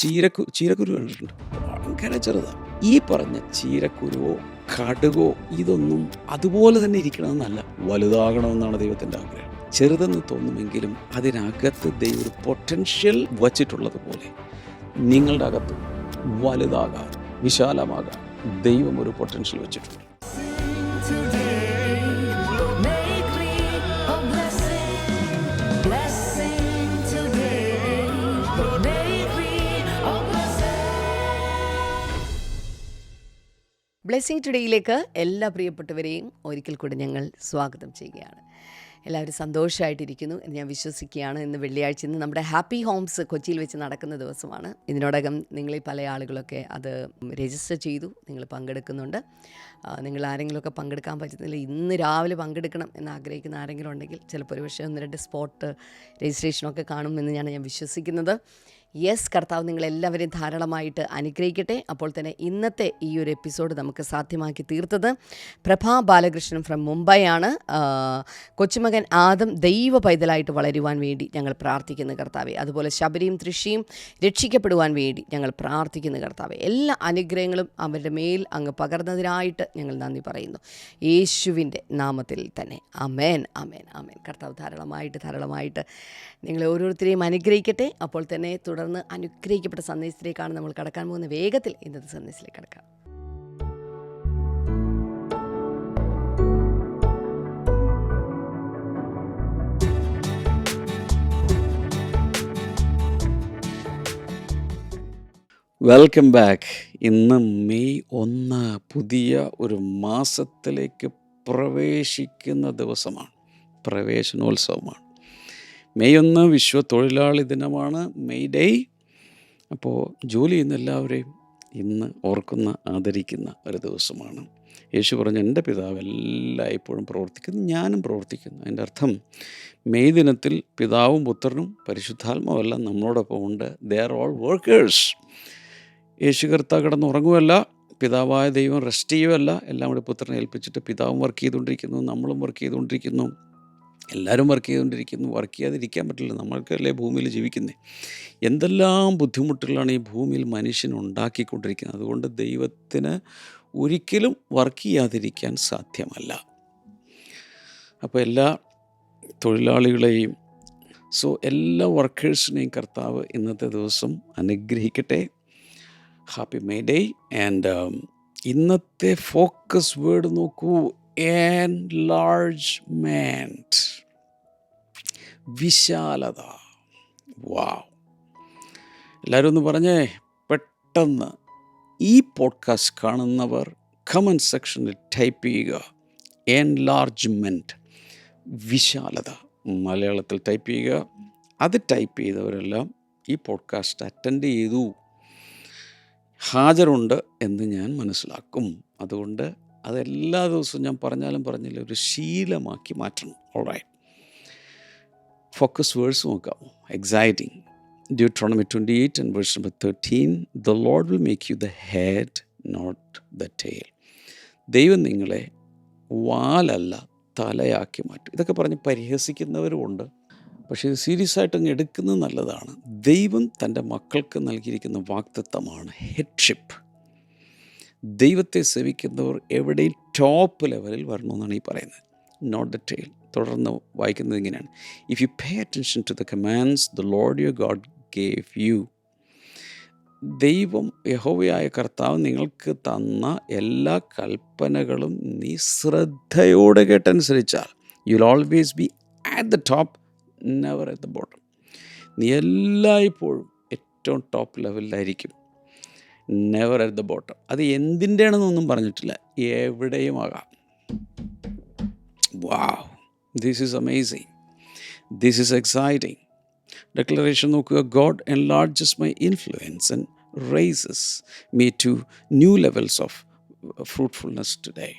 ചീരക്കുരു കണ്ടിട്ടുണ്ട്, ഭയങ്കര ചെറുതാണ്. ഈ പറഞ്ഞ ചീരക്കുരുവോ കടുകോ ഇതൊന്നും അതുപോലെ തന്നെ ഇരിക്കണമെന്നല്ല, വലുതാകണമെന്നാണ് ദൈവത്തിൻ്റെ ആഗ്രഹം. ചെറുതെന്ന് തോന്നുമെങ്കിലും അതിനകത്ത് ദൈവം ഒരു പൊട്ടൻഷ്യൽ വച്ചിട്ടുള്ളതുപോലെ നിങ്ങളുടെ അകത്ത് വലുതാകാൻ, വിശാലമാകാൻ ദൈവം ഒരു പൊട്ടൻഷ്യൽ വെച്ചിട്ടുണ്ട്. ബ്ലെസ്സിങ് ടുഡേയിലേക്ക് എല്ലാ പ്രിയപ്പെട്ടവരെയും ഒരിക്കൽ കൂടി ഞങ്ങൾ സ്വാഗതം ചെയ്യുകയാണ്. എല്ലാവരും സന്തോഷമായിട്ടിരിക്കുന്നു എന്ന് ഞാൻ വിശ്വസിക്കുകയാണ്. ഇന്ന് വെള്ളിയാഴ്ച, ഇന്ന് നമ്മുടെ ഹാപ്പി ഹോംസ് കൊച്ചിയിൽ വെച്ച് നടക്കുന്ന ദിവസമാണ്. ഇതിനോടകം നിങ്ങളിൽ പല ആളുകളൊക്കെ അത് രജിസ്റ്റർ ചെയ്തു, നിങ്ങൾ പങ്കെടുക്കുന്നുണ്ട്. നിങ്ങൾ ആരെങ്കിലുമൊക്കെ പങ്കെടുക്കാൻ പറ്റുന്നില്ല, ഇന്ന് രാവിലെ പങ്കെടുക്കണം എന്ന് ആഗ്രഹിക്കുന്ന ആരെങ്കിലും ഉണ്ടെങ്കിൽ ചിലപ്പോൾ ഒരു പക്ഷേ 1-2 സ്പോട്ട് രജിസ്ട്രേഷനൊക്കെ കാണുമെന്ന് ഞാൻ വിശ്വസിക്കുന്നത്. യെസ്, കർത്താവ് നിങ്ങളെല്ലാവരെയും ധാരാളമായിട്ട് അനുഗ്രഹിക്കട്ടെ. അപ്പോൾ തന്നെ ഇന്നത്തെ ഈ ഒരു എപ്പിസോഡ് നമുക്ക് സാധ്യമാക്കി തീർത്തത് പ്രഭാ ബാലകൃഷ്ണൻ ഫ്രം മുംബൈ ആണ്. കൊച്ചുമകൻ ആദം ദൈവ പൈതലായിട്ട് വളരുവാൻ വേണ്ടി ഞങ്ങൾ പ്രാർത്ഥിക്കുന്നു കർത്താവെ. അതുപോലെ ശബരിയും തൃശ്ശിയും രക്ഷിക്കപ്പെടുവാൻ വേണ്ടി ഞങ്ങൾ പ്രാർത്ഥിക്കുന്നു കർത്താവെ. എല്ലാ അനുഗ്രഹങ്ങളും അവരുടെ മേൽ അങ്ങ് പകർന്നതിനായിട്ട് ഞങ്ങൾ നന്ദി പറയുന്നു, യേശുവിൻ്റെ നാമത്തിൽ തന്നെ. ആമേൻ, ആമേൻ, ആമേൻ. കർത്താവ് ധാരാളമായിട്ട് നിങ്ങളെ ഓരോരുത്തരെയും അനുഗ്രഹിക്കട്ടെ. അപ്പോൾ തന്നെ തുടർന്ന് അനുഗ്രഹിക്കപ്പെട്ട സന്ദേശത്തിലേക്കാണ് നമ്മൾ കടക്കാൻ പോകുന്ന. വേഗത്തിൽ ഇന്നത്തെ സന്ദേശത്തിലേക്ക് കടക്കാം. Welcome back. ഇന്ന് മെയ് 1, പുതിയ ഒരു മാസത്തിലേക്ക് പ്രവേശിക്കുന്ന ദിവസമാണ്, പ്രവേശനോത്സവമാണ്. മെയ് 1 വിശ്വ തൊഴിലാളി ദിനമാണ്, മെയ് ഡേ. അപ്പോൾ ജോലി ചെയ്യുന്ന എല്ലാവരെയും ഇന്ന് ഓർക്കുന്ന, ആദരിക്കുന്ന ഒരു ദിവസമാണ്. യേശു പറഞ്ഞു, എൻ്റെ പിതാവ് എല്ലായ്പ്പോഴും പ്രവർത്തിക്കുന്നു, ഞാനും പ്രവർത്തിക്കുന്നു. അതിൻ്റെ അർത്ഥം മെയ് ദിനത്തിൽ പിതാവും പുത്രനും പരിശുദ്ധാത്മാവെല്ലാം നമ്മളോടൊപ്പം ഉണ്ട്. They are all workers. യേശു കർത്താവ് കിടന്നുറങ്ങുമല്ല, പിതാവായ ദൈവം റെസ്റ്റ് ചെയ്യുമല്ല, എല്ലാം കൂടി പുത്രനെ ഏൽപ്പിച്ചിട്ട് പിതാവും വർക്ക് ചെയ്തുകൊണ്ടിരിക്കുന്നു, നമ്മളും വർക്ക് ചെയ്തുകൊണ്ടിരിക്കുന്നു, എല്ലാവരും വർക്ക് ചെയ്തുകൊണ്ടിരിക്കുന്നു. വർക്ക് ചെയ്യാതിരിക്കാൻ പറ്റില്ല, നമ്മൾക്കല്ലേ ഭൂമിയിൽ ജീവിക്കുന്നത്. എന്തെല്ലാം ബുദ്ധിമുട്ടുകളാണ് ഈ ഭൂമിയിൽ മനുഷ്യൻ ഉണ്ടാക്കിക്കൊണ്ടിരിക്കുന്നത്. അതുകൊണ്ട് ദൈവത്തിന് ഒരിക്കലും വർക്ക് ചെയ്യാതിരിക്കാൻ സാധ്യമല്ല. അപ്പോൾ എല്ലാ തൊഴിലാളികളെയും, എല്ലാ വർക്കേഴ്സിനെയും കർത്താവ് ഇന്നത്തെ ദിവസം അനുഗ്രഹിക്കട്ടെ. Happy May day. ആൻഡ് ഇന്നത്തെ ഫോക്കസ് വേർഡ് നോക്കൂ, എൻലാർജ്മെന്റ്, വിശാലത. വാവ്, എല്ലാവരും ഒന്ന് പറഞ്ഞേ പെട്ടെന്ന്. ഈ പോഡ്കാസ്റ്റ് കാണുന്നവർ കമൻറ്റ് സെക്ഷനിൽ ടൈപ്പ് ചെയ്യുക, എൻലാർജ്മെൻറ്റ്, വിശാലത, മലയാളത്തിൽ ടൈപ്പ് ചെയ്യുക. അത് ടൈപ്പ് ചെയ്തവരെല്ലാം ഈ പോഡ്കാസ്റ്റ് അറ്റൻഡ് ചെയ്തു, ഹാജരുണ്ട് എന്ന് ഞാൻ മനസ്സിലാക്കും. അതുകൊണ്ട് അതെല്ലാ ദിവസവും ഞാൻ പറഞ്ഞില്ല, ഒരു ശീലമാക്കി മാറ്റണം. ഓൾറൈറ്റ്, ഫോക്കസ് വേഴ്സ് നോക്കാം. Exciting. Deuteronomy 28 and verse number 13, the Lord will make you the head, not the tail. ദൈവം നിങ്ങളെ വാലല്ല തലയാക്കി മാറ്റും. ഇതൊക്കെ പറഞ്ഞ് പരിഹസിക്കുന്നവരുമുണ്ട്, പക്ഷേ ഇത് സീരിയസ് ആയിട്ട് അങ്ങ് എടുക്കുന്നത് നല്ലതാണ്. ദൈവം തൻ്റെ മക്കൾക്ക് നൽകിയിരിക്കുന്ന വാഗ്ദത്തമാണ് ഹെഡ്ഷിപ്പ്. ദൈവത്തെ സേവിക്കുന്നവർ എവിടെയും ടോപ്പ് ലെവലിൽ വരണമെന്നാണ് ഈ പറയുന്നത്, നോട്ട് ദ ടെയിൽ. തുടർന്ന് വായിക്കുന്നത് ഇങ്ങനെയാണ്, if you pay attention to the commands the lord your god gave you. ദൈവം, യഹോവയായ കർത്താവ് നിങ്ങൾക്ക് തന്ന എല്ലാ കൽപ്പനകളും നീ ശ്രദ്ധയോടെ കേട്ടനുസരിച്ചാൽ, you will always be at the top, never at the bottom. നീ എല്ലായ്പ്പോഴും ഏറ്റവും ടോപ്പ് ലെവലിലായിരിക്കും, നെവർ അറ്റ് ദ ബോട്ടം. അത് എന്തിൻ്റെ ആണെന്നൊന്നും പറഞ്ഞിട്ടില്ല, എവിടെയും ആകാം. Wow, this is amazing, this is exciting. Declaration നോക്കുക, god enlarges my influence and rises me to new levels of fruitfulness today.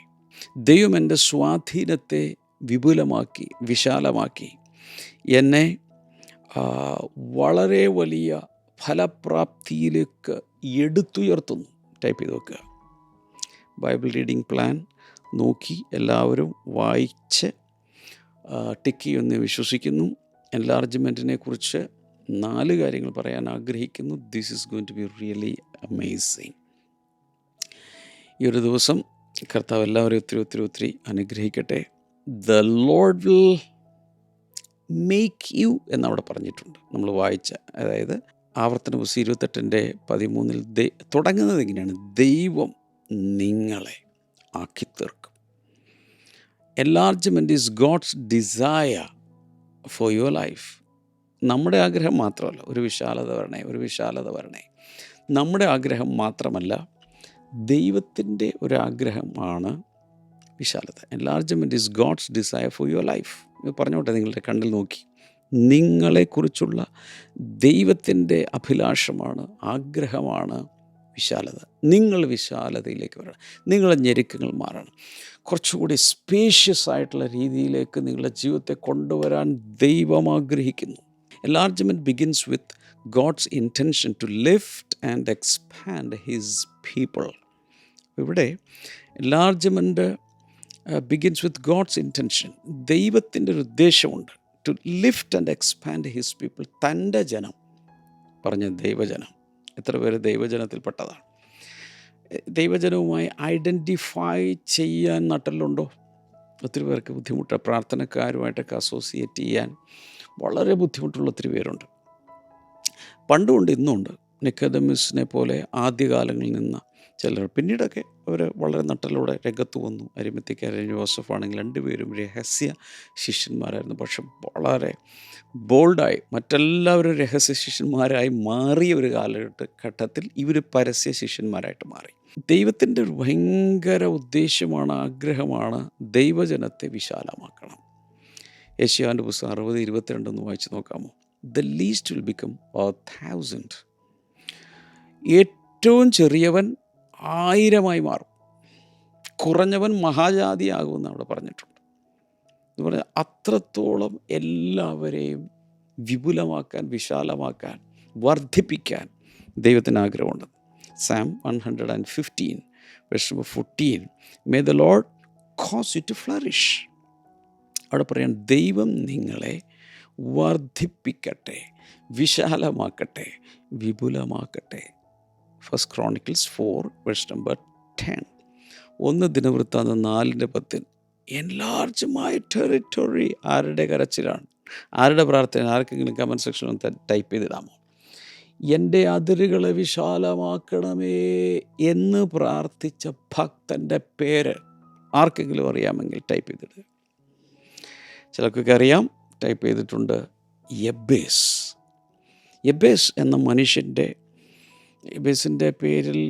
ദൈവം എൻ്റെ സ്വാധീനത്തെ വിപുലമാക്കി, വിശാലമാക്കി, എന്നെ വളരെ വലിയ ഫലപ്രാപ്തിയിലേക്ക് എടുത്തുയർത്തുന്നു. ടൈപ്പ് ചെയ്ത് നോക്കുക. ബൈബിൾ റീഡിംഗ് പ്ലാൻ നോക്കി എല്ലാവരും വായിച്ച് ടിക്ക് ചെയ്യുമെന്ന് വിശ്വസിക്കുന്നു. എൻലാർജ്മെൻറ്റിനെ കുറിച്ച് 4 കാര്യങ്ങൾ പറയാൻ ആഗ്രഹിക്കുന്നു. This is going to be really amazing. ഈ ഒരു ദിവസം കർത്താവ് എല്ലാവരെയും ഒത്തിരി അനുഗ്രഹിക്കട്ടെ. The Lord will make you എന്നവിടെ പറഞ്ഞിട്ടുണ്ട്. നമ്മൾ വായിച്ച, അതായത് ആവർത്തന പുസ്തകം 28:13 തുടങ്ങുന്നത് എങ്ങനെയാണ്? ദൈവം നിങ്ങളെ ആക്കി തീർക്കും. Enlargement is God's desire for your life. നമ്മുടെ ആഗ്രഹം മാത്രമല്ല, ഒരു വിശാലത വരണേ. നമ്മുടെ ആഗ്രഹം മാത്രമല്ല, ദൈവത്തിൻ്റെ ഒരാഗ്രഹമാണ് വിശാലത. Enlargement is God's desire for your life. പറഞ്ഞോട്ടെ, നിങ്ങളുടെ കണ്ണിൽ നോക്കി. നിങ്ങളെക്കുറിച്ചുള്ള ദൈവത്തിൻ്റെ അഭിലാഷമാണ്, ആഗ്രഹമാണ് വിശാലത. നിങ്ങൾ വിശാലതയിലേക്ക് വരണം. നിങ്ങളുടെ ഞെരുക്കങ്ങൾ മാറണം. കുറച്ചുകൂടി സ്പേഷ്യസ് ആയിട്ടുള്ള രീതിയിലേക്ക് നിങ്ങളുടെ ജീവിതത്തെ കൊണ്ടുവരാൻ ദൈവം ആഗ്രഹിക്കുന്നു. Enlargement begins with God's intention to lift and expand his people. ഇവിടെ enlargement begins with God's intention. ദൈവത്തിൻ്റെ ഒരു ഉദ്ദേശമുണ്ട്. To lift and expand his people. തൻ്റെ ജനം, പറഞ്ഞ ദൈവജനം. എത്ര പേര് ദൈവജനത്തിൽപ്പെട്ടതാണ്? ദൈവജനവുമായി ഐഡൻറ്റിഫൈ ചെയ്യാൻ നട്ടലുണ്ടോ? ഒത്തിരി പേർക്ക് ബുദ്ധിമുട്ടാണ്. പ്രാർത്ഥനക്കാരുമായിട്ടൊക്കെ അസോസിയേറ്റ് ചെയ്യാൻ വളരെ ബുദ്ധിമുട്ടുള്ള ഒത്തിരി പേരുണ്ട്. പണ്ടുമുണ്ട്, ഇന്നുമുണ്ട്. നിക്കോദെമസിനെ പോലെ ആദ്യകാലങ്ങളിൽ നിന്ന് ചിലർ. പിന്നീടൊക്കെ അവർ വളരെ നട്ടലോടെ രംഗത്ത് വന്നു. അരിമത്യക്കാരൻ യോസഫ് ആണെങ്കിൽ 2 പേരും രഹസ്യ ശിഷ്യന്മാരായിരുന്നു. പക്ഷെ വളരെ ബോൾഡായി മറ്റെല്ലാവരും രഹസ്യ ശിഷ്യന്മാരായി മാറിയ ഒരു കാലഘട്ടത്തിൽ ഇവർ പരസ്യ ശിഷ്യന്മാരായിട്ട് മാറി. ദൈവത്തിൻ്റെ ഒരു ഭയങ്കര ഉദ്ദേശ്യമാണ്, ആഗ്രഹമാണ് ദൈവജനത്തെ വിശാലമാക്കണം. യെശയ്യാവിൻ്റെ പുസ്തകം 60:22 വായിച്ച് നോക്കാമോ? The least will become 1,000. ഏറ്റവും ചെറിയവൻ 1000 മാറും, കുറഞ്ഞവൻ മഹാജാതിയാകുമെന്ന് അവിടെ പറഞ്ഞിട്ടുണ്ട്. എന്ന് പറഞ്ഞാൽ അത്രത്തോളം എല്ലാവരെയും വിപുലമാക്കാൻ, വിശാലമാക്കാൻ, വർദ്ധിപ്പിക്കാൻ ദൈവത്തിന് ആഗ്രഹമുണ്ട്. Psalm 115:14 May the Lord cause you to flourish. അവിടെ പറയാൻ, ദൈവം നിങ്ങളെ വർദ്ധിപ്പിക്കട്ടെ, വിശാലമാക്കട്ടെ, വിപുലമാക്കട്ടെ. 1 Chronicles 4:10. 1 ദിനവൃത്താന്തം 4:10. Enlarge my territory. ആരുടെ കരച്ചിലാണ്? ആരുടെ പ്രാർത്ഥന? ആർക്കെങ്കിലും കമൻറ്റ് സെക്ഷനിൽ ഒന്ന് ടൈപ്പ് ചെയ്തിടാമോ? എൻ്റെ അതിരുകളെ വിശാലമാക്കണമേ എന്ന് പ്രാർത്ഥിച്ച ഭക്തൻ്റെ പേര് ആർക്കെങ്കിലും അറിയാമെങ്കിൽ ടൈപ്പ് ചെയ്തിടുക. ചിലർക്കൊക്കെ അറിയാം, ടൈപ്പ് ചെയ്തിട്ടുണ്ട്. യബ്ബേസ്. യബ്ബേസ് എന്ന മനുഷ്യൻ്റെ, യബ്ബേസിൻ്റെ പേരിൽ,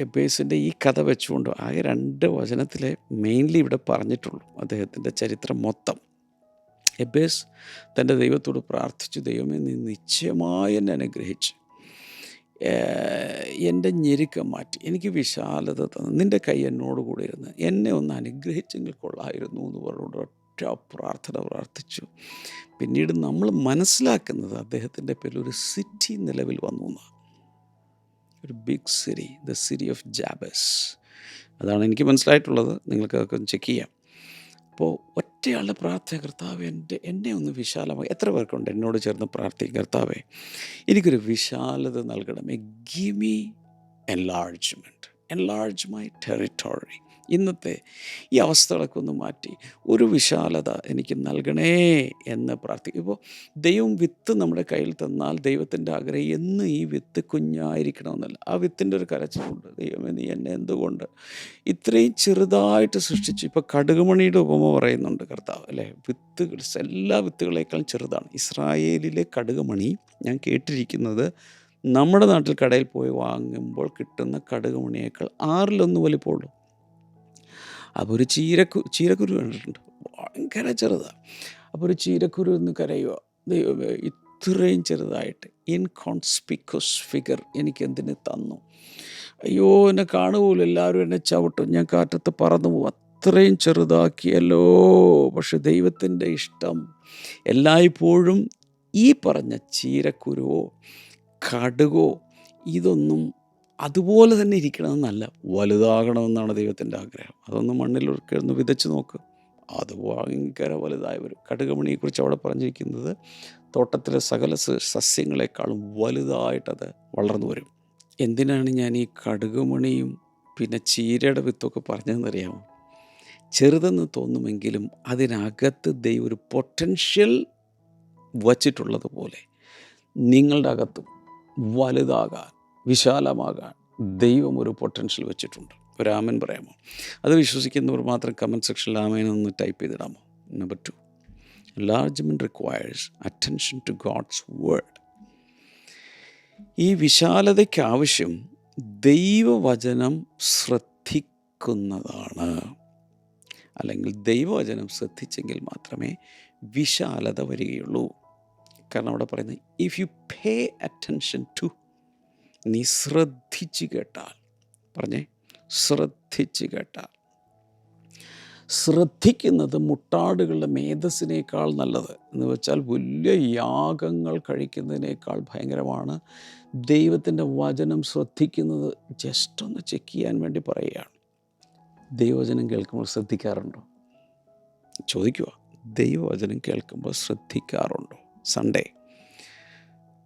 യബ്ബേസിൻ്റെ ഈ കഥ വെച്ചുകൊണ്ട് ആകെ 2 വചനത്തിലെ മെയിൻലി ഇവിടെ പറഞ്ഞിട്ടുള്ളൂ അദ്ദേഹത്തിൻ്റെ ചരിത്രം മൊത്തം. യബ്ബേസ് തൻ്റെ ദൈവത്തോട് പ്രാർത്ഥിച്ചു, ദൈവമേ നീ നിശ്ചയമായി എന്നെ അനുഗ്രഹിച്ച് എൻ്റെ ഞെരുക്കം മാറ്റി എനിക്ക് വിശാലത തന്നു, നിൻ്റെ കൈ എന്നോട് കൂടെ ഇരുന്ന് എന്നെ ഒന്ന് അനുഗ്രഹിച്ചെങ്കിൽ കൊള്ളായിരുന്നു എന്ന് പറഞ്ഞുകൊണ്ട് ഒറ്റ പ്രാർത്ഥന പ്രാർത്ഥിച്ചു. പിന്നീട് നമ്മൾ മനസ്സിലാക്കുന്നത് അദ്ദേഹത്തിൻ്റെ പേരിൽ ഒരു സിറ്റി നിലവിൽ വന്നു എന്നാണ്. ഒരു big city, the city of Jabez. അതാണ് എനിക്ക് മനസ്സിലായിട്ടുള്ളത്. നിങ്ങൾക്ക് അതൊക്കെ ഒന്ന് ചെക്ക് ചെയ്യാം. അപ്പോൾ ഒറ്റയാളുടെ പ്രാർത്ഥന, കർത്താവേ എന്നെ ഒന്ന് വിശാലമായി. എത്ര പേർക്കുണ്ട് എന്നോട് ചേർന്ന് പ്രാർത്ഥിക്കും, കർത്താവേ എനിക്കൊരു വിശാലത നൽകണമേ, give me enlargement, enlarge my territory. ഇന്നത്തെ ഈ അവസ്ഥകളൊക്കെ ഒന്ന് മാറ്റി ഒരു വിശാലത എനിക്ക് നൽകണേ എന്ന് പ്രാർത്ഥിക്കും. ഇപ്പോൾ ദൈവം വിത്ത് നമ്മുടെ കയ്യിൽ തന്നാൽ ദൈവത്തിൻ്റെ ആഗ്രഹം എന്ന് ഈ വിത്ത് കുഞ്ഞായിരിക്കണമെന്നല്ല. ആ വിത്തിൻ്റെ ഒരു കരച്ചിലുണ്ട്, ദൈവമേ നീ എന്നെ എന്തുകൊണ്ട് ഇത്രയും ചെറുതായിട്ട് സൃഷ്ടിച്ചു. ഇപ്പോൾ കടുകുമണിയുടെ ഉപമ പറയുന്നുണ്ട് കർത്താവ്, അല്ലേ? വിത്തുകൾ എല്ലാ വിത്തുകളേക്കാളും ചെറുതാണ്. ഇസ്രായേലിലെ കടുകുമണി ഞാൻ കേട്ടിരിക്കുന്നത് നമ്മുടെ നാട്ടിൽ കടയിൽ പോയി വാങ്ങുമ്പോൾ കിട്ടുന്ന കടുകുമണിയേക്കാൾ 1/6 വലിപ്പമുള്ളൂ. അപ്പോൾ ഒരു ചീരക്കുരു കണ്ടിട്ടുണ്ട്, ഭയങ്കര ചെറുതാണ്. അപ്പോൾ ഒരു ചീരക്കുരു എന്ന് കരയുക, ദൈവമേ ഇത്രയും ചെറുതായിട്ട് ഇൻകോൺസ്പിക്വസ് ഫിഗർ എനിക്ക് എന്തിന് തന്നു? അയ്യോ എന്നെ കാണുപോലും, എല്ലാവരും എന്നെ ചവിട്ടും, ഞാൻ കാറ്റത്ത് പറന്നു പോകും, അത്രയും ചെറുതാക്കിയല്ലോ. പക്ഷെ ദൈവത്തിൻ്റെ ഇഷ്ടം എല്ലായ്പ്പോഴും ഈ പറഞ്ഞ ചീരക്കുരുവോ കടുകോ ഇതൊന്നും അതുപോലെ തന്നെ ഇരിക്കണമെന്നല്ല, വലുതാകണമെന്നാണ് ദൈവത്തിൻ്റെ ആഗ്രഹം. അതൊന്ന് മണ്ണിലൊന്ന് വിതച്ച് നോക്ക്, അത് ഭയങ്കര വലുതായി വരും. കടുകുമണിയെക്കുറിച്ച് അവിടെ പറഞ്ഞിരിക്കുന്നത് തോട്ടത്തിലെ സകല സസ്യങ്ങളെക്കാളും വലുതായിട്ടത് വളർന്നു വരും. എന്തിനാണ് ഞാൻ ഈ കടുകുമണിയും പിന്നെ ചീരയുടെ വിത്തൊക്കെ പറഞ്ഞതെന്നറിയാമോ? ചെറുതെന്ന് തോന്നുമെങ്കിലും അതിനകത്ത് ദൈവം ഒരു പൊട്ടൻഷ്യൽ വച്ചിട്ടുള്ളതുപോലെ നിങ്ങളുടെ അകത്തും വലുതാകാൻ, വിശാലമാകാൻ ദൈവം ഒരു പൊട്ടൻഷ്യൽ വെച്ചിട്ടുണ്ട്. ഒരു ആമേൻ പറയാമോ? അത് വിശ്വസിക്കുന്നവർ മാത്രം കമൻറ്റ് സെക്ഷനിൽ ആമേൻ ഒന്ന് ടൈപ്പ് ചെയ്തിടാമോ? Number 2, enlargement requires attention to God's word. ഈ വിശാലതയ്ക്ക് ആവശ്യം ദൈവവചനം ശ്രദ്ധിക്കുന്നതാണ്. അല്ലെങ്കിൽ ദൈവവചനം ശ്രദ്ധിച്ചെങ്കിൽ മാത്രമേ വിശാലത വരികയുള്ളൂ. കാരണം അവിടെ പറയുന്നത് if you pay attention to, നീ ശ്രദ്ധിച്ച് കേട്ടാൽ, പറഞ്ഞേ ശ്രദ്ധിച്ച് കേട്ടാൽ. ശ്രദ്ധിക്കുന്നത് മുട്ടാടുകളുടെ മേധസ്സിനേക്കാൾ നല്ലത് എന്ന് വെച്ചാൽ വലിയ യാഗങ്ങൾ കഴിക്കുന്നതിനേക്കാൾ ഭയങ്കരമാണ് ദൈവത്തിൻ്റെ വചനം ശ്രദ്ധിക്കുന്നത്. ജസ്റ്റ് ഒന്ന് ചെക്ക് ചെയ്യാൻ വേണ്ടി പറയുകയാണ്. ദൈവവചനം കേൾക്കുമ്പോൾ ശ്രദ്ധിക്കാറുണ്ടോ? ചോദിക്കുക, ദൈവവചനം കേൾക്കുമ്പോൾ ശ്രദ്ധിക്കാറുണ്ടോ? സൺഡേ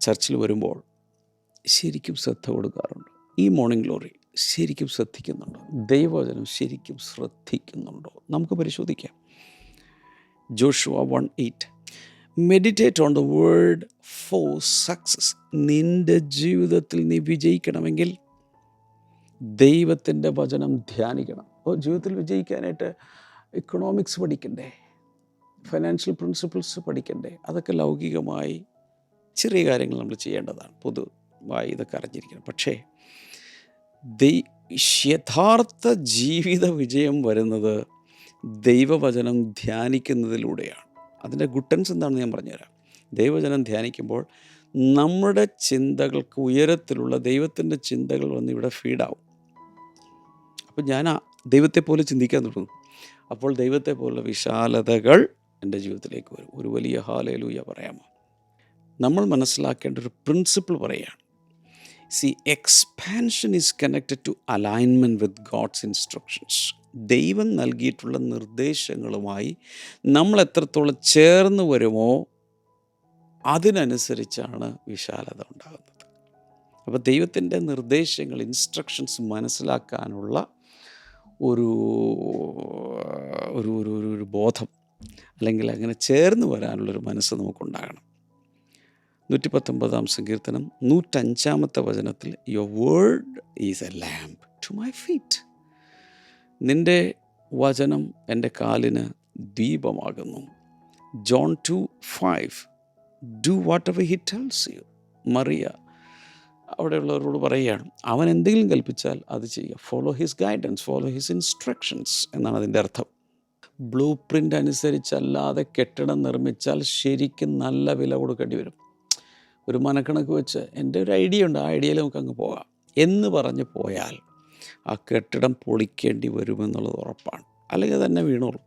ചർച്ചിൽ വരുമ്പോൾ ശരിക്കും ശ്രദ്ധ കൊടുക്കാറുണ്ടോ? ഈ മോർണിംഗ് ഗ്ലോറി ശരിക്കും ശ്രദ്ധിക്കുന്നുണ്ടോ? ദൈവവചനം ശരിക്കും ശ്രദ്ധിക്കുന്നുണ്ടോ? നമുക്ക് പരിശോധിക്കാം. Joshua 1:8, meditate on the word for success. നിൻ്റെ ജീവിതത്തിൽ നീ വിജയിക്കണമെങ്കിൽ ദൈവത്തിൻ്റെ വചനം ധ്യാനിക്കണം. ജീവിതത്തിൽ വിജയിക്കാനായിട്ട് ഇക്കണോമിക്സ് പഠിക്കണ്ടേ, ഫൈനാൻഷ്യൽ പ്രിൻസിപ്പിൾസ് പഠിക്കണ്ടേ? അതൊക്കെ ലൗകികമായി ചെറിയ കാര്യങ്ങൾ നമ്മൾ ചെയ്യേണ്ടതാണ്, പൊതുവായി ഇതൊക്കെ അറിഞ്ഞിരിക്കണം. പക്ഷേ യഥാർത്ഥ ജീവിത വിജയം വരുന്നത് ദൈവവചനം ധ്യാനിക്കുന്നതിലൂടെയാണ്. അതിൻ്റെ ഗുട്ടൻസ് എന്താണെന്ന് ഞാൻ പറഞ്ഞുതരാം. ദൈവവചനം ധ്യാനിക്കുമ്പോൾ നമ്മുടെ ചിന്തകൾക്ക് ഉയരത്തിലുള്ള ദൈവത്തിൻ്റെ ചിന്തകൾ വന്ന് ഇവിടെ ഫീഡാവും. അപ്പോൾ ഞാൻ ദൈവത്തെ പോലെ ചിന്തിക്കാൻ തുടങ്ങും. അപ്പോൾ ദൈവത്തെ പോലുള്ള വിശാലതകൾ എൻ്റെ ജീവിതത്തിലേക്ക് വരും. ഒരു വലിയ ഹല്ലേലൂയ പറയാമോ? നമ്മൾ മനസ്സിലാക്കേണ്ട ഒരു പ്രിൻസിപ്പിൾ പറയുകയാണ്. Expansion is connected to alignment with God's instructions. ദൈവം നൽകിയിട്ടുള്ള നിർദ്ദേശങ്ങളുമായി നമ്മൾ എത്രത്തോളം ചേർന്ന് വരുമോ അതിനനുസരിച്ചാണ് വിശാലത ഉണ്ടാകുന്നത്. അപ്പോൾ ദൈവത്തിൻ്റെ നിർദ്ദേശങ്ങൾ, ഇൻസ്ട്രക്ഷൻസ് മനസ്സിലാക്കാനുള്ള ഒരു ഒരു ഒരു ബോധം, അല്ലെങ്കിൽ അങ്ങനെ ചേർന്ന് വരാനുള്ളൊരു മനസ്സ് നമുക്കുണ്ടാകണം. 119 സങ്കീർത്തനം 105 വചനത്തിൽ your word is a lamp to my feet. നിൻ്റെ വചനം എൻ്റെ കാലിന് ദീപമാകുന്നു. John 2:5, do whatever he tells you. മറിയ അവിടെയുള്ളവരോട് പറയുകയാണ്, അവൻ എന്തെങ്കിലും കൽപ്പിച്ചാൽ അത് ചെയ്യുക. Follow his guidance, follow his instructions എന്നാണ് അതിൻ്റെ അർത്ഥം. ബ്ലൂ പ്രിൻ്റ് അനുസരിച്ചല്ലാതെ കെട്ടിടം നിർമ്മിച്ചാൽ ശരിക്കും നല്ല വില കൊടുക്കേണ്ടി വരും. ഒരു മനക്കണക്ക് വെച്ച് എൻ്റെ ഒരു ഐഡിയ ഉണ്ട്, ആ ഐഡിയയിൽ നമുക്ക് അങ്ങ് പോകാം എന്ന് പറഞ്ഞ് പോയാൽ ആ കെട്ടിടം പൊളിക്കേണ്ടി വരുമെന്നുള്ളത് ഉറപ്പാണ്. അല്ലെങ്കിൽ തന്നെ വീണോളും.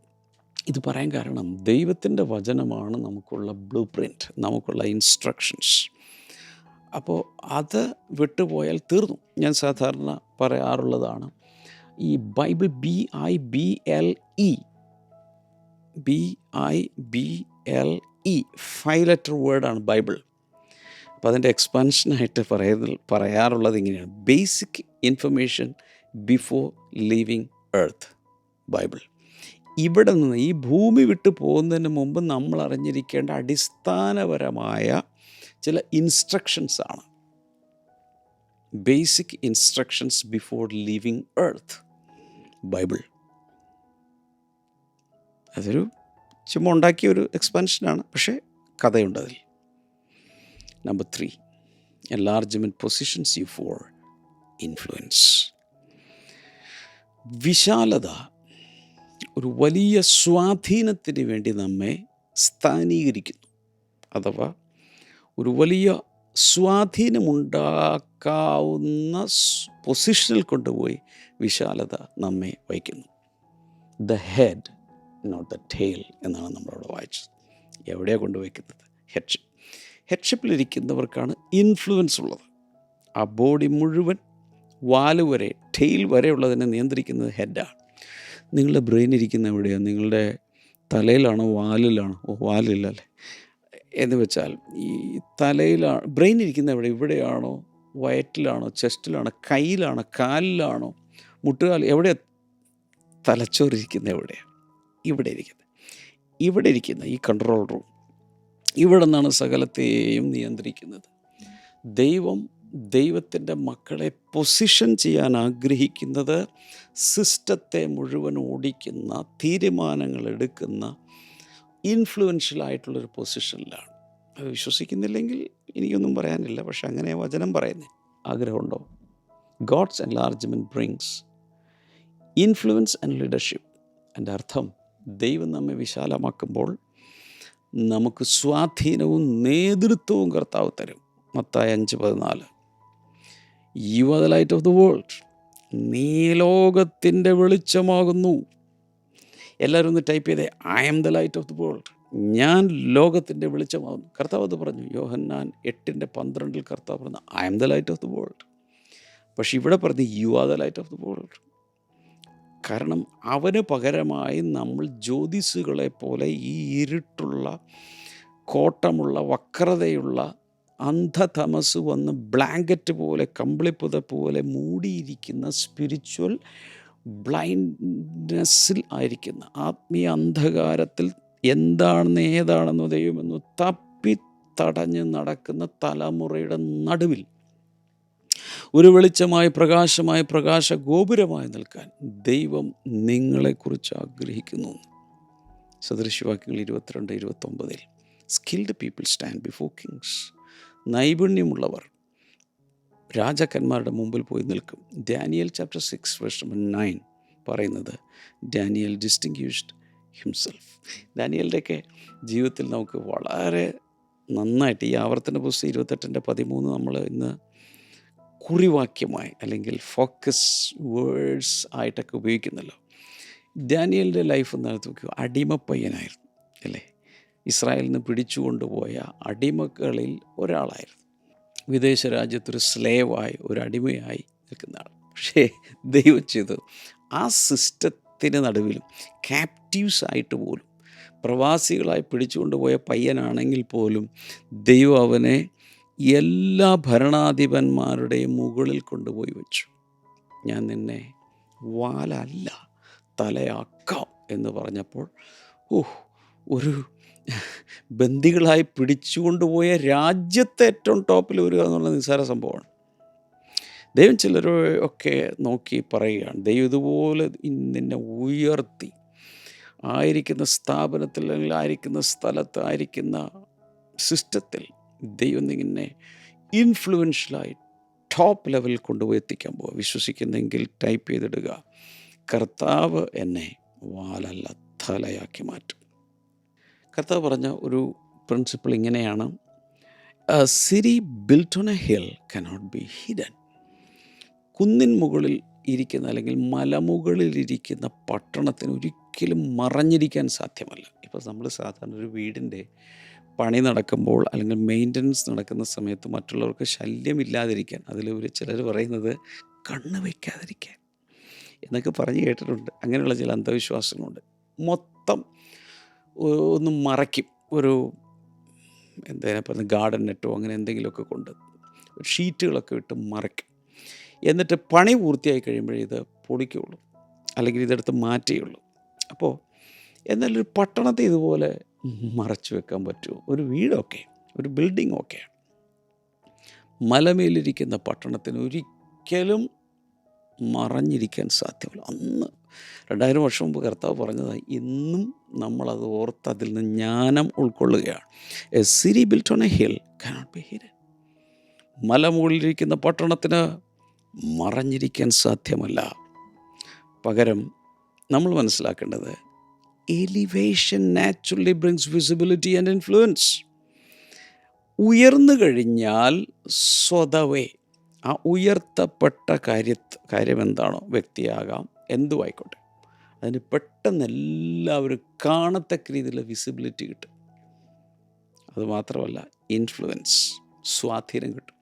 ഇത് പറയാൻ കാരണം ദൈവത്തിൻ്റെ വചനമാണ് നമുക്കുള്ള ബ്ലൂ പ്രിൻ്റ്, നമുക്കുള്ള ഇൻസ്ട്രക്ഷൻസ്. അപ്പോൾ അത് വിട്ടുപോയാൽ തീർന്നു. ഞാൻ സാധാരണ പറയാറുള്ളതാണ്, ഈ ബൈബിൾ BIBLE 5 ലെറ്റർ വേർഡാണ് ബൈബിൾ. അപ്പോൾ അതിൻ്റെ എക്സ്പാൻഷനായിട്ട് പറയാറുള്ളത് ഇങ്ങനെയാണ്: basic information before living earth. Bible ഇവിടെ നിന്ന് ഈ ഭൂമി വിട്ടു പോകുന്നതിന് മുമ്പ് നമ്മൾ അറിഞ്ഞിരിക്കേണ്ട അടിസ്ഥാനപരമായ ചില ഇൻസ്ട്രക്ഷൻസ് ആണ്. Basic instructions before living earth, Bible. അതൊരു ചുമ്മാ ഉണ്ടാക്കിയ ഒരു എക്സ്പാൻഷനാണ്, പക്ഷേ കഥയുണ്ട് അതിൽ. Number 3, enlargement positions you for influence. വിശാലത ഒരു വലിയ സ്വാധീനത്തിന് വേണ്ടി നമ്മെ സ്ഥാനീകരിക്കുന്നു. അഥവാ ഒരു വലിയ സ്വാധീനമുണ്ടാക്കാവുന്ന പൊസിഷനിൽ കൊണ്ടുപോയി വിശാലത നമ്മെ വയ്ക്കുന്നു. The head not the tail എന്നാണ് നമ്മളവിടെ വായിച്ചത്. എവിടെയാണ് കൊണ്ടുവയ്ക്കുന്നത്? ഹെഡ്ഷിപ്പ്. ഹെഡ്ഷിപ്പിലിരിക്കുന്നവർക്കാണ് ഇൻഫ്ലുവൻസ് ഉള്ളത്. ആ ബോഡി മുഴുവൻ വാല് വരെ, ടെയിൽ വരെ ഉള്ളതിനെ നിയന്ത്രിക്കുന്നത് ഹെഡാണ്. നിങ്ങളുടെ ബ്രെയിൻ ഇരിക്കുന്ന എവിടെയാണ്? നിങ്ങളുടെ തലയിലാണോ വാലിലാണോ? വാലില്ലല്ലേ. എന്ന് വെച്ചാൽ ഈ തലയിലാണ് ബ്രെയിൻ ഇരിക്കുന്ന എവിടെ, ഇവിടെയാണോ, വയറ്റിലാണോ, ചെസ്റ്റിലാണോ, കയ്യിലാണോ, കാലിലാണോ, മുട്ടുകാൽ എവിടെ, തലച്ചോറിരിക്കുന്ന എവിടെയാണ്? ഇവിടെ ഇരിക്കുന്നത്. ഇവിടെ ഇരിക്കുന്ന ഈ കൺട്രോൾ റൂം, ഇവിടെ നിന്നാണ് സകലത്തെയും നിയന്ത്രിക്കുന്നത്. ദൈവത്തിൻ്റെ മക്കളെ പൊസിഷൻ ചെയ്യാൻ ആഗ്രഹിക്കുന്നത് സിസ്റ്റത്തെ മുഴുവൻ ഓടിക്കുന്ന, തീരുമാനങ്ങൾ എടുക്കുന്ന ഇൻഫ്ലുവൻഷ്യലായിട്ടുള്ളൊരു പൊസിഷനിലാണ്. അത് വിശ്വസിക്കുന്നില്ലെങ്കിൽ എനിക്കൊന്നും പറയാനില്ല, പക്ഷെ അങ്ങനെ വചനം പറയുന്നത്. ആഗ്രഹമുണ്ടോ? God's enlargement brings influence and leadership. എൻ്റെ അർത്ഥം, ദൈവം നമ്മെ വിശാലമാക്കുമ്പോൾ നമുക്ക് സ്വാധീനവും നേതൃത്വവും കർത്താവ് തരും. മത്തായി 5:14. You are the light of the world. നീ ലോകത്തിൻ്റെ വെളിച്ചമാകുന്നു. എല്ലാവരും ഒന്ന് ടൈപ്പ് ചെയ്തേ, I am the light of the world. ഞാൻ ലോകത്തിൻ്റെ വെളിച്ചമാകുന്നു. കർത്താവ് അത് പറഞ്ഞു. യോഹന്നാൻ 8:12 കർത്താവ് പറഞ്ഞു, I am the light of the world. പക്ഷെ ഇവിടെ പറഞ്ഞു, you are the light of the world. കാരണം അവന് പകരമായി നമ്മൾ ജ്യോതിസുകളെ പോലെ ഈ ഇരുട്ടുള്ള, കോട്ടമുള്ള, വക്രതയുള്ള അന്ധതമസ് വന്ന് ബ്ലാങ്കറ്റ് പോലെ, കമ്പിളിപ്പുത പോലെ മൂടിയിരിക്കുന്ന സ്പിരിച്വൽ ബ്ലൈൻഡ്നെസ്സിൽ ആയിരിക്കുന്ന, ആത്മീയ അന്ധകാരത്തിൽ എന്താണെന്ന് ഏതാണെന്നോ ദൈവമെന്നോ തപ്പിത്തടഞ്ഞ് നടക്കുന്ന തലമുറയുടെ നടുവിൽ ഒരു വെളിച്ചമായി, പ്രകാശമായി, പ്രകാശ ഗോപുരമായി നിൽക്കാൻ ദൈവം നിങ്ങളെക്കുറിച്ച് ആഗ്രഹിക്കുന്നു. സദൃശവാക്യങ്ങൾ 22-29. Skilled people stand before kings. നൈപുണ്യമുള്ളവർ രാജാക്കന്മാരുടെ മുമ്പിൽ പോയി നിൽക്കും. ഡാനിയൽ ചാപ്റ്റർ 6:9 പറയുന്നത്, ഡാനിയൽ ഡിസ്റ്റിങ്ക്യൂഷ്ഡ് ഹിംസെൽഫ്. ഡാനിയലിൻ്റെയൊക്കെ ജീവിതത്തിൽ നമുക്ക് വളരെ നന്നായിട്ട് ഈ ആവർത്തന പുസ്തകം 28:13 നമ്മൾ ഇന്ന് കുറിവാക്യമായി അല്ലെങ്കിൽ ഫോക്കസ് വേർഡ്സ് ആയിട്ടൊക്കെ ഉപയോഗിക്കുന്നല്ലോ. ഡാനിയലിൻ്റെ ലൈഫ് എന്നകത്ത് നോക്കുക, അടിമപ്പയ്യനായിരുന്നു അല്ലേ. ഇസ്രായേലിൽ നിന്ന് പിടിച്ചുകൊണ്ടുപോയ അടിമകളിൽ ഒരാളായിരുന്നു. വിദേശ രാജ്യത്തൊരു സ്ലേവായി, ഒരു അടിമയായി നിൽക്കുന്ന ആൾ. പക്ഷേ ദൈവം ചെയ്തത്, ആ സിസ്റ്റത്തിന് നടുവിലും ക്യാപ്റ്റീവ്സ് ആയിട്ട് പോലും, പ്രവാസികളായി പിടിച്ചുകൊണ്ടുപോയ പയ്യനാണെങ്കിൽ പോലും ദൈവം അവനെ എല്ലാ ഭരണാധിപന്മാരുടെയും മുകളിൽ കൊണ്ടുപോയി വെച്ചു. ഞാൻ നിന്നെ വാലല്ല തലയാക്കാം എന്ന് പറഞ്ഞപ്പോൾ, ഒരു ബന്ദികളായി പിടിച്ചുകൊണ്ടുപോയ രാജ്യത്തെ ഏറ്റവും ടോപ്പിൽ വരിക എന്നുള്ള നിസ്സാര സംഭവമാണ്. ദൈവം ചിലരൊക്കെ നോക്കി പറയുകയാണ്, ദൈവം ഇതുപോലെ നിന്നെ ഉയർത്തി ആയിരിക്കുന്ന സ്ഥാപനത്തിൽ, അല്ലെങ്കിൽ ആയിരിക്കുന്ന സ്ഥലത്ത്, ആയിരിക്കുന്ന സിസ്റ്റത്തിൽ ദൈവം നിന്നെ ഇൻഫ്ലുവൻഷ്യലായി ടോപ്പ് ലെവലിൽ കൊണ്ടുപോയി എത്തിക്കാൻ പോവുക. വിശ്വസിക്കുന്നെങ്കിൽ ടൈപ്പ് ചെയ്തിടുക, കർത്താവ് എന്നെ വാലല്ല തലയാക്കി മാറ്റും. കർത്താവ് പറഞ്ഞ ഒരു പ്രിൻസിപ്പിൾ ഇങ്ങനെയാണ്, A city built on a hill cannot be hidden. കുന്നിൻ മുകളിൽ ഇരിക്കുന്ന, അല്ലെങ്കിൽ മലമുകളിലിരിക്കുന്ന പട്ടണത്തിന് ഒരിക്കലും മറഞ്ഞിരിക്കാൻ സാധ്യമല്ല. ഇപ്പോൾ നമ്മൾ സാധാരണ ഒരു വീടിൻ്റെ പണി നടക്കുമ്പോൾ, അല്ലെങ്കിൽ മെയിൻ്റനൻസ് നടക്കുന്ന സമയത്ത് മറ്റുള്ളവർക്ക് ശല്യമില്ലാതിരിക്കാൻ, അതിൽ ചിലർ പറയുന്നത് കണ്ണ് വയ്ക്കാതിരിക്കാൻ എന്നൊക്കെ പറഞ്ഞ് കേട്ടിട്ടുണ്ട്. അങ്ങനെയുള്ള ചില അന്ധവിശ്വാസങ്ങളുണ്ട്. മൊത്തം ഒന്ന് മറയ്ക്കും, ഒരു എന്താ പറയുന്നത്, ഗാർഡൻ നെറ്റോ അങ്ങനെ എന്തെങ്കിലുമൊക്കെ കൊണ്ട് ഷീറ്റുകളൊക്കെ ഇട്ട് മറയ്ക്കും. എന്നിട്ട് പണി പൂർത്തിയായി കഴിയുമ്പോഴേ ഇത് പൊളിക്കുകയുള്ളൂ, അല്ലെങ്കിൽ ഇതെടുത്ത് മാറ്റുകയുള്ളൂ. അപ്പോൾ എന്നാലൊരു പട്ടണത്തെ ഇതുപോലെ മറച്ചു വെക്കാൻ പറ്റുമോ? ഒരു വീടൊക്കെ, ഒരു ബിൽഡിംഗ് ഒക്കെ, മലമേലിരിക്കുന്ന പട്ടണത്തിന് ഒരിക്കലും മറഞ്ഞിരിക്കാൻ സാധ്യമല്ല. അന്ന് 2000 വർഷം മുമ്പ് കർത്താവ് പറഞ്ഞതായി ഇന്നും നമ്മളത് ഓർത്ത് അതിൽ നിന്ന് ജ്ഞാനം ഉൾക്കൊള്ളുകയാണ്. A city built on a hill cannot be hidden. മലമുകളിലിരിക്കുന്ന പട്ടണത്തിന് മറഞ്ഞിരിക്കാൻ സാധ്യമല്ല. പകരം നമ്മൾ മനസ്സിലാക്കേണ്ടത്, elevation naturally brings visibility and influence. ഉയർന്നു കഴിഞ്ഞാൽ സ്വതവേ ആ ഉയർത്തപ്പെട്ട കാര്യം എന്താണോ, വ്യക്തിയാകാം, എന്തുമായിക്കോട്ടെ, അതിന് പെട്ടെന്ന് എല്ലാവരും കാണത്തക്ക രീതിയിലുള്ള വിസിബിലിറ്റി കിട്ടും. അതുമാത്രമല്ല, ഇൻഫ്ലുവൻസ്, സ്വാധീനം കിട്ടും.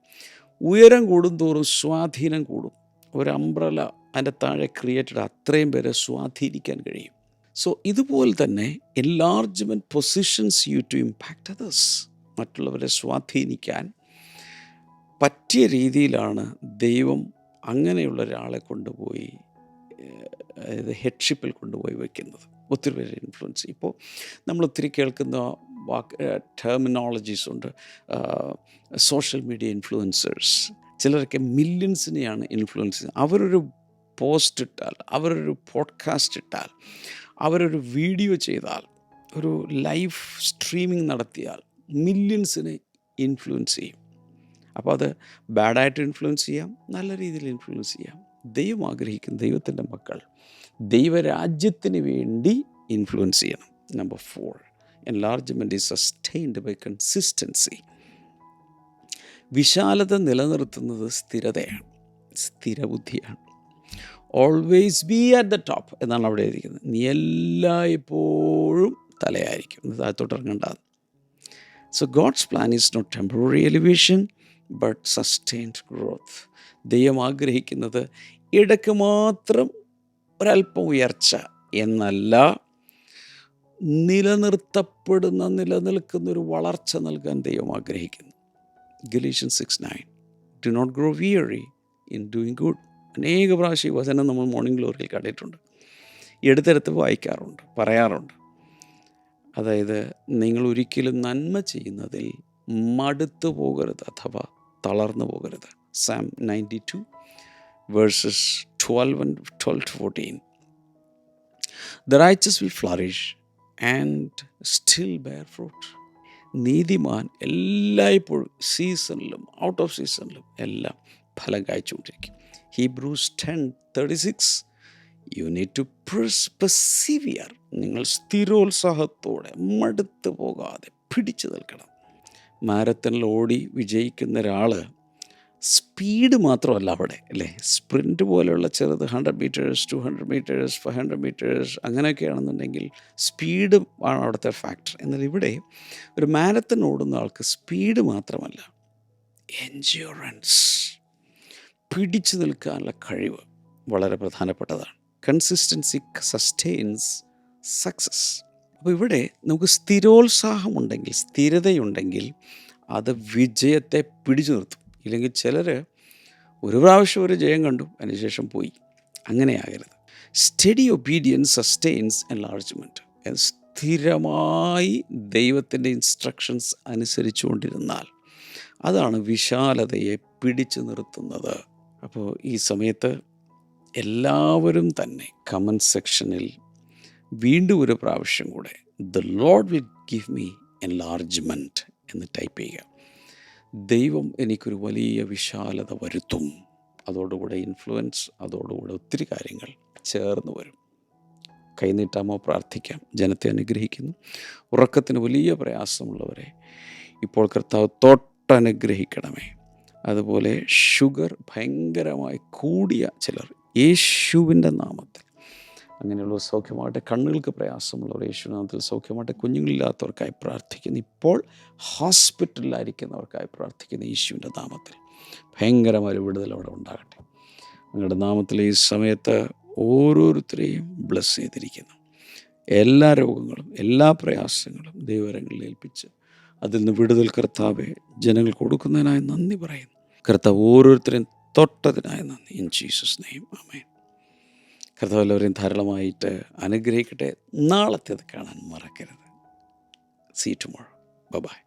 ഉയരം കൂടുന്തോറും സ്വാധീനം കൂടും. ഒരു അംബ്രല അതിൻ്റെ താഴെ ക്രിയേറ്റഡ്, അത്രയും പേരെ സ്വാധീനിക്കാൻ കഴിയും. സോ ഇതുപോലെ തന്നെ enlargement positions you to impact others. മറ്റുള്ളവരെ സ്വാധീനിക്കാൻ പറ്റിയ രീതിയിലാണ് ദൈവം അങ്ങനെയുള്ള ഒരാളെ കൊണ്ടുപോയി അതായത് ഹെഡ്ഷിപ്പിൽ കൊണ്ടുപോയി വയ്ക്കുന്നത്. ഒത്തിരി പേര് ഇൻഫ്ലുവൻസ്. ഇപ്പോൾ നമ്മളൊത്തിരി കേൾക്കുന്ന ടെർമിനോളജീസ് ഉണ്ട്. സോഷ്യൽ മീഡിയ ഇൻഫ്ലുവൻസേഴ്സ്, ചിലരൊക്കെ മില്യൺസിനെയാണ് ഇൻഫ്ലുവൻസ് ചെയ്യുന്നത്. അവരൊരു പോസ്റ്റ് ഇട്ടാൽ, അവരൊരു പോഡ്കാസ്റ്റ് ഇട്ടാൽ, അവരൊരു വീഡിയോ ചെയ്താൽ, ഒരു ലൈവ് സ്ട്രീമിംഗ് നടത്തിയാൽ മില്യൺസിനെ ഇൻഫ്ലുവൻസ് ചെയ്യും. അപ്പോൾ അത് ബാഡായിട്ട് ഇൻഫ്ലുവൻസ് ചെയ്യാം, നല്ല രീതിയിൽ ഇൻഫ്ലുവൻസ് ചെയ്യാം. ദൈവം ആഗ്രഹിക്കുന്ന ദൈവത്തിൻ്റെ മക്കൾ ദൈവരാജ്യത്തിന് വേണ്ടി ഇൻഫ്ലുവൻസ് ചെയ്യണം. Number 4, enlargement is sustained by consistency. വിശാലത നിലനിർത്തുന്നത് സ്ഥിരതയാണ്, സ്ഥിരബുദ്ധിയാണ്. Always be at the top എന്നാണ് അവിടെ ഇരിക്കുന്നത്. നീ എല്ലായ്പ്പോഴും തലയായിരിക്കും, താഴത്തോട്ട് ഇറങ്ങേണ്ടത്. So God's plan is not temporary elevation but sustained growth. ദൈവം ആഗ്രഹിക്കുന്നത് ഇടയ്ക്ക് മാത്രം ഒരല്പം ഉയർച്ച എന്നല്ല, നിലനിൽക്കുന്നൊരു വളർച്ച നൽകാൻ ദൈവം ആഗ്രഹിക്കുന്നു. Galatians 6:9 do not grow weary in doing good. അനേക പ്രാവശ്യം ഈ വചനം നമ്മൾ മോർണിംഗ് ഗ്ലോറിയിൽ കണ്ടിട്ടുണ്ട്, എടുത്തെടുത്ത് വായിക്കാറുണ്ട്, പറയാറുണ്ട്. അതായത് നിങ്ങൾ ഒരിക്കലും നന്മ ചെയ്യുന്നതിൽ മടുത്തു പോകരുത് അഥവാ തളർന്നു പോകരുത്. Sam 92 verses 12-14. The righteous will flourish and still bear fruit. നീതിമാൻ എല്ലായ്പ്പോഴും സീസണിലും ഔട്ട് ഓഫ് സീസണിലും എല്ലാം ഫലം കായ്ച്ചുകൊണ്ടിരിക്കും. Hebrews 10:36 you need to persevere. നിങ്ങൾ സ്ഥിരോത്സാഹത്തോടെ മടുത്തു പോകാതെ പിടിച്ചു നിൽക്കണം. മാരത്തണിൽ ഓടി വിജയിക്കുന്ന ഒരാൾ സ്പീഡ് മാത്രമല്ല അവിടെ, അല്ലേ? സ്പ്രിൻറ്റ് പോലെയുള്ള ചെറുത് 100 meters, 200 meters, 500 meters അങ്ങനെയൊക്കെയാണെന്നുണ്ടെങ്കിൽ സ്പീഡ് ആണ് അവിടുത്തെ ഫാക്ടർ. എന്നാൽ ഇവിടെ ഒരു മാരത്തൺ ഓടുന്ന ആൾക്ക് സ്പീഡ് മാത്രമല്ല, എൻഡ്യൂറൻസ്, പിടിച്ചു നിൽക്കാനുള്ള കഴിവ് വളരെ പ്രധാനപ്പെട്ടതാണ്. Consistency sustains success. അപ്പോൾ ഇവിടെ നമുക്ക് സ്ഥിരോത്സാഹമുണ്ടെങ്കിൽ, സ്ഥിരതയുണ്ടെങ്കിൽ അത് വിജയത്തെ പിടിച്ചു നിർത്തും. ഇല്ലെങ്കിൽ ചിലർ ഒരു പ്രാവശ്യം ഒരു ജയം കണ്ടു, അതിനുശേഷം പോയി. അങ്ങനെയാകരുത്. Steady obedience sustains enlargement. സ്ഥിരമായി ദൈവത്തിൻ്റെ ഇൻസ്ട്രക്ഷൻസ് അനുസരിച്ചുകൊണ്ടിരുന്നാൽ അതാണ് വിശാലതയെ പിടിച്ചു നിർത്തുന്നത്. അപ്പോൾ ഈ സമയത്ത് എല്ലാവരും തന്നെ കമൻറ്റ് സെക്ഷനിൽ വീണ്ടും ഒരു പ്രാവശ്യം കൂടെ the Lord will give me enlargement എന്ന് ടൈപ്പ് ചെയ്യുക. ദൈവം എനിക്കൊരു വലിയ വിശാലത വരുത്തും. അതോടുകൂടെ ഇൻഫ്ലുവൻസ്, അതോടുകൂടെ ഒത്തിരി കാര്യങ്ങൾ ചേർന്ന് വരും. കൈനീട്ടാമോ? പ്രാർത്ഥിക്കാം. ജനത്തെ അനുഗ്രഹിക്കുന്നു. ഉറക്കത്തിന് വലിയ പ്രയാസമുള്ളവരെ ഇപ്പോൾ കർത്താവ് തൊട്ടനുഗ്രഹിക്കണമേ. അതുപോലെ ഷുഗർ ഭയങ്കരമായി കൂടിയ ചിലർ യേശുവിൻ്റെ നാമത്തിൽ അങ്ങനെയുള്ള സൗഖ്യമാകട്ടെ. കണ്ണുകൾക്ക് പ്രയാസമുള്ളവർ യേശുനാമത്തിൽ സൗഖ്യമാകട്ടെ. കുഞ്ഞുങ്ങളില്ലാത്തവർക്കായി പ്രാർത്ഥിക്കുന്നു. ഇപ്പോൾ ഹോസ്പിറ്റലിലായിരിക്കുന്നവർക്കായി പ്രാർത്ഥിക്കുന്നു. യേശുവിൻ്റെ നാമത്തിൽ ഭയങ്കരമായ വിടുതൽ അവിടെ ഉണ്ടാകട്ടെ. നിങ്ങളുടെ നാമത്തിൽ ഈ സമയത്ത് ഓരോരുത്തരെയും ബ്ലെസ് ചെയ്തിരിക്കുന്നു. എല്ലാ രോഗങ്ങളും എല്ലാ പ്രയാസങ്ങളും ദൈവകരങ്ങളിൽ ഏൽപ്പിച്ച് അതിൽ നിന്ന് വിടുതൽ കർത്താവെ ജനങ്ങൾ കൊടുക്കുന്നതിനായി നന്ദി പറയുന്നു. കർത്താവ് ഓരോരുത്തരെയും തൊട്ടതിനായി നന്ദി. In Jesus name amen. കർത്താവ് എല്ലാവരെയും ധാരാളമായിട്ട് അനുഗ്രഹിക്കട്ടെ. നാളത്തേത് കാണാൻ മറക്കരുത്. See tomorrow. ബൈ.